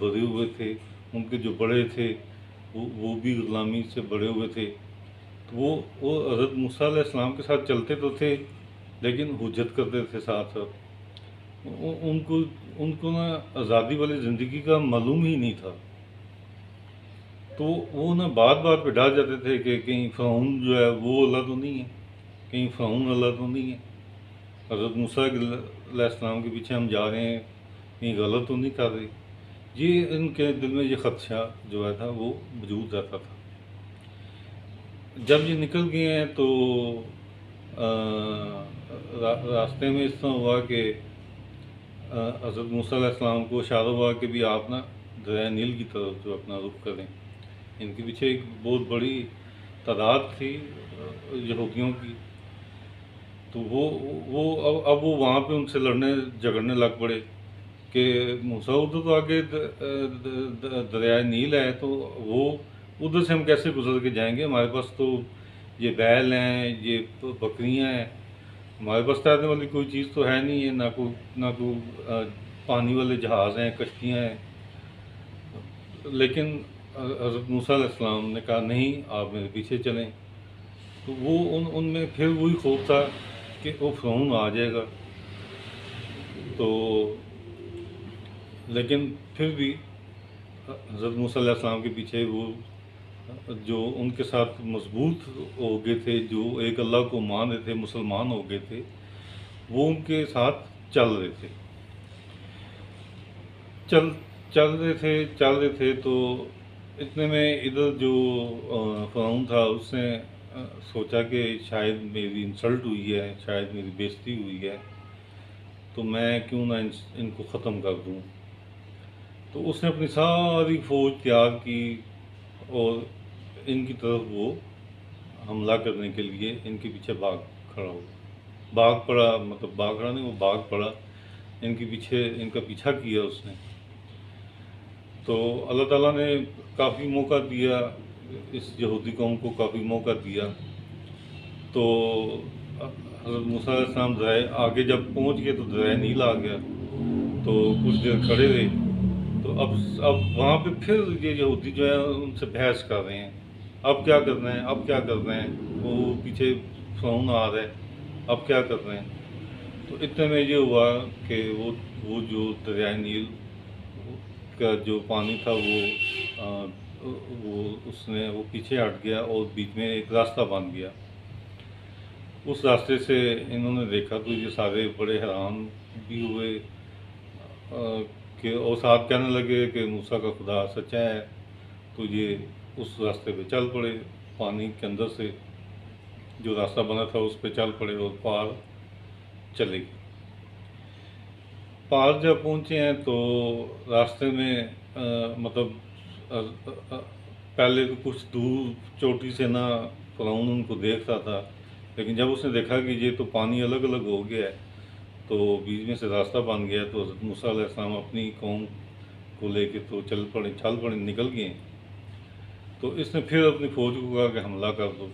بھرے ہوئے تھے، ان کے جو بڑے تھے وہ بھی غلامی سے بڑے ہوئے تھے، تو وہ حضرت موسیٰ علیہ السلام کے ساتھ چلتے تو تھے لیکن حجت کرتے تھے ساتھ ساتھ۔ ان کو ان کو نا آزادی والی زندگی کا معلوم ہی نہیں تھا، تو وہ نا بات بات پہ ڈر جاتے تھے کہ کہیں فرعون جو ہے وہ اللہ تو نہیں ہے، کہیں فرعون اللہ تو نہیں ہے، حضرت موسیٰ علیہ السلام کے پیچھے ہم جا رہے ہیں، کہیں غلط تو نہیں کر رہے۔ یہ ان کے دل میں یہ خدشہ جو ہے تھا وہ موجود رہتا تھا۔ جب یہ نکل گئے ہیں تو راستے میں اس طرح ہوا کہ حضرت موسیٰ علیہ السلام کو اشارہ ہوا کہ بھی آپ نا دریائے نیل کی طرف جو اپنا رخ کریں۔ ان کے پیچھے ایک بہت بڑی تعداد تھی یہودیوں کی، تو وہ اب وہ وہاں پہ ان سے لڑنے جھگڑنے لگ پڑے کہ موسیٰ ادھر تو آگے دریائے نیل ہے، تو وہ ادھر سے ہم کیسے گزر کے جائیں گے، ہمارے پاس تو یہ بیل ہیں، یہ بکریاں ہیں، ہمارے پاس تیرنے والی کوئی چیز تو ہے نہیں ہے، نہ کوئی پانی والے جہاز ہیں، کشتیاں ہیں۔ لیکن حضرت موسیٰ علیہ السلام نے کہا نہیں، آپ میرے پیچھے چلیں۔ تو وہ ان میں پھر وہی خوف تھا کہ وہ فرعون آ جائے گا، تو لیکن پھر بھی حضرت موسیٰ علیہ السلام کے پیچھے وہ جو ان کے ساتھ مضبوط ہو گئے تھے، جو ایک اللہ کو مان رہے تھے، مسلمان ہو گئے تھے، وہ ان کے ساتھ چل رہے تھے چل رہے تھے تو اتنے میں ادھر جو فرعون تھا اس نے سوچا کہ شاید میری انسلٹ ہوئی ہے، شاید میری بےزتی ہوئی ہے، تو میں کیوں نہ ان کو ختم کر دوں۔ تو اس نے اپنی ساری فوج تیار کی اور ان کی طرف وہ حملہ کرنے کے لیے ان کے پیچھے بھاگ پڑا نہیں، وہ بھاگ پڑا، ان کے پیچھے ان کا پیچھا کیا اس نے۔ تو اللہ تعالیٰ نے کافی موقع دیا، اس یہودی قوم کو کافی موقع دیا، تو حضرت موسیٰ علیہ السلام آگے جب پہنچ گئے تو دریائے نیل آ گیا، تو کچھ دیر کھڑے رہے، تو اب وہاں پہ پھر یہ یہودی جو ہے ان سے بحث کر رہے ہیں، اب کیا کرنا ہے، اب کیا کرنا ہے، وہ پیچھے فرعون آ رہا ہے، اب کیا کرنا ہے۔ تو اتنے میں یہ ہوا کہ وہ جو دریائے نیل کا جو پانی تھا وہ پیچھے ہٹ گیا اور بیچ میں ایک راستہ بن گیا۔ اس راستے سے انہوں نے دیکھا تو یہ سارے بڑے حیران بھی ہوئے کہ اور ساتھ کہنے لگے کہ موسیٰ کا خدا سچا ہے، تو یہ اس راستے پہ چل پڑے، پانی کے اندر سے جو راستہ بنا تھا اس پہ چل پڑے اور پار چلے گئے۔ پار جب پہنچے ہیں تو راستے میں پہلے تو کچھ دور چوٹی سے نہ فرعون ان کو دیکھتا تھا، لیکن جب اس نے دیکھا کہ یہ تو پانی الگ الگ ہو گیا ہے، تو بیچ میں سے راستہ بن گیا، تو حضرت موسیٰ علیہ السلام اپنی قوم کو لے کے تو چل پڑے نکل گئے۔ تو اس نے پھر اپنی فوج کو کہا کہ حملہ کر دو۔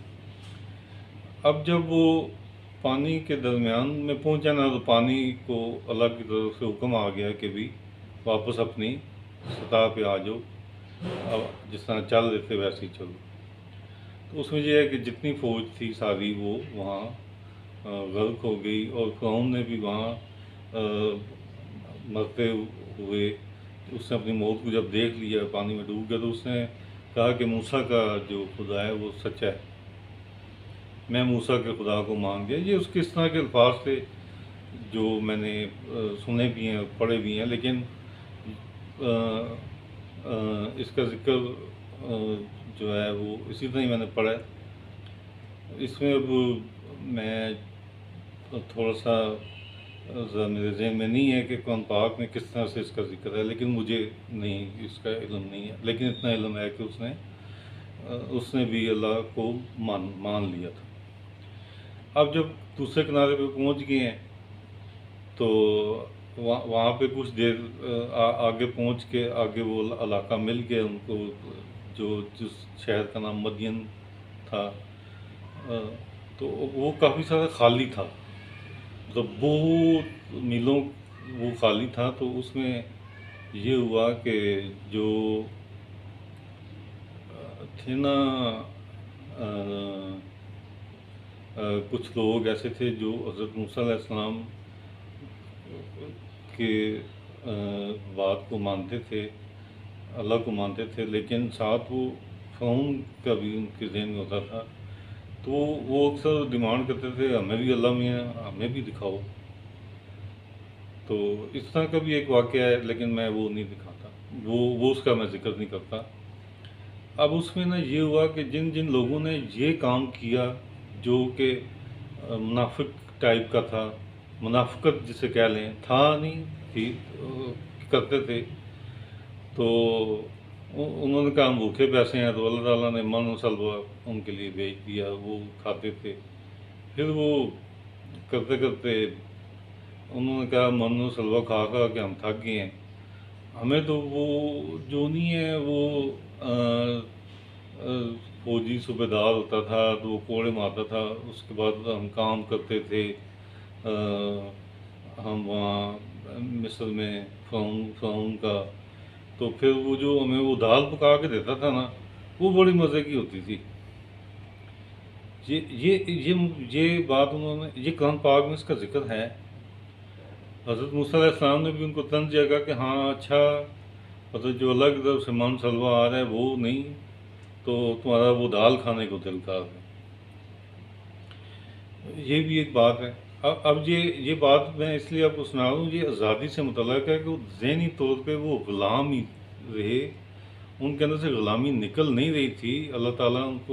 اب جب وہ پانی کے درمیان میں پہنچا نا، تو پانی کو اللہ کی طرف سے حکم آ گیا کہ بھی واپس اپنی سطح پہ آ جاؤ، اب جس طرح چل رہے تھے ویسے ہی چلو۔ تو اس میں یہ ہے کہ جتنی فوج تھی ساری وہ وہاں غرق ہو گئی، اور فرعون نے بھی وہاں مرتے ہوئے، اس نے اپنی موت کو جب دیکھ لیا، پانی میں ڈوب گیا، تو اس نے کہا کہ موسیٰ کا جو خدا ہے وہ سچا ہے، میں موسیٰ کے خدا کو مان گیا۔ یہ اس کے اس طرح کے الفاظ تھے جو میں نے سنے بھی ہیں، پڑھے بھی ہیں، لیکن اس کا ذکر جو ہے وہ اسی طرح ہی میں نے پڑھا ہے۔ اس میں اب میں تھوڑا سا میرے ذہن میں نہیں ہے کہ قرآن پاک میں کس طرح سے اس کا ذکر ہے، لیکن مجھے نہیں اس کا علم نہیں ہے، لیکن اتنا علم ہے کہ اس نے بھی اللہ کو مان لیا تھا۔ اب جب دوسرے کنارے پہ پہنچ گئے ہیں تو وہاں پہ کچھ دیر آگے پہنچ کے آگے وہ علاقہ مل گیا ان کو، جس شہر کا نام مدین تھا، تو وہ کافی سارا خالی تھا، مطلب بہت میلوں وہ خالی تھا، تو اس میں یہ ہوا کہ جو تھے نا آ، کچھ لوگ ایسے تھے جو حضرت موسیٰ علیہ السلام کے بات کو مانتے تھے، اللہ کو مانتے تھے، لیکن ساتھ وہ فرعون کا بھی ان کے ذہن میں ہوتا تھا، تو وہ اکثر ڈیمانڈ کرتے تھے ہمیں بھی اللہ میاں ہمیں بھی دکھاؤ. تو اس طرح کا بھی ایک واقعہ ہے، لیکن میں وہ نہیں دکھاتا، وہ اس کا میں ذکر نہیں کرتا. اب اس میں نا یہ ہوا کہ جن جن لوگوں نے یہ کام کیا جو کہ منافق ٹائپ کا تھا، منافقت جسے کہہ لیں، تھا نہیں تھی، کرتے تھے، تو انہوں نے کہا ہم بھوکے پیسے ہیں، تو اللہ تعالیٰ نے من و سلوہ ان کے لیے بھیج دیا، وہ کھاتے تھے. پھر وہ کرتے کرتے انہوں نے کہا من و سلوہ کھا کھا کہ ہم تھک گئے ہیں، ہمیں تو وہ جو نہیں ہے وہ فوجی صوبے دار ہوتا تھا تو وہ کوڑے مارتا تھا، اس کے بعد ہم کام کرتے تھے، ہم وہاں مصر میں فرعون کا، تو پھر وہ جو ہمیں وہ دال پکا کے دیتا تھا نا، وہ بڑی مزے کی ہوتی تھی. یہ بات انہوں نے، یہ قرآن پاک میں اس کا ذکر ہے. حضرت موسیٰ علیہ السلام نے بھی ان کو طنز دیا کہ ہاں اچھا، مطلب جو اللہ کی طرف سے من سلوہ آ رہا ہے وہ نہیں، تو تمہارا وہ دال کھانے کو دل کر ہے. یہ بھی ایک بات ہے. اب یہ بات میں اس لیے آپ کو سنا رہا ہوں، یہ آزادی سے متعلق ہے کہ وہ ذہنی طور پہ وہ غلام ہی رہے، ان کے اندر سے غلامی نکل نہیں رہی تھی. اللہ تعالیٰ ان کو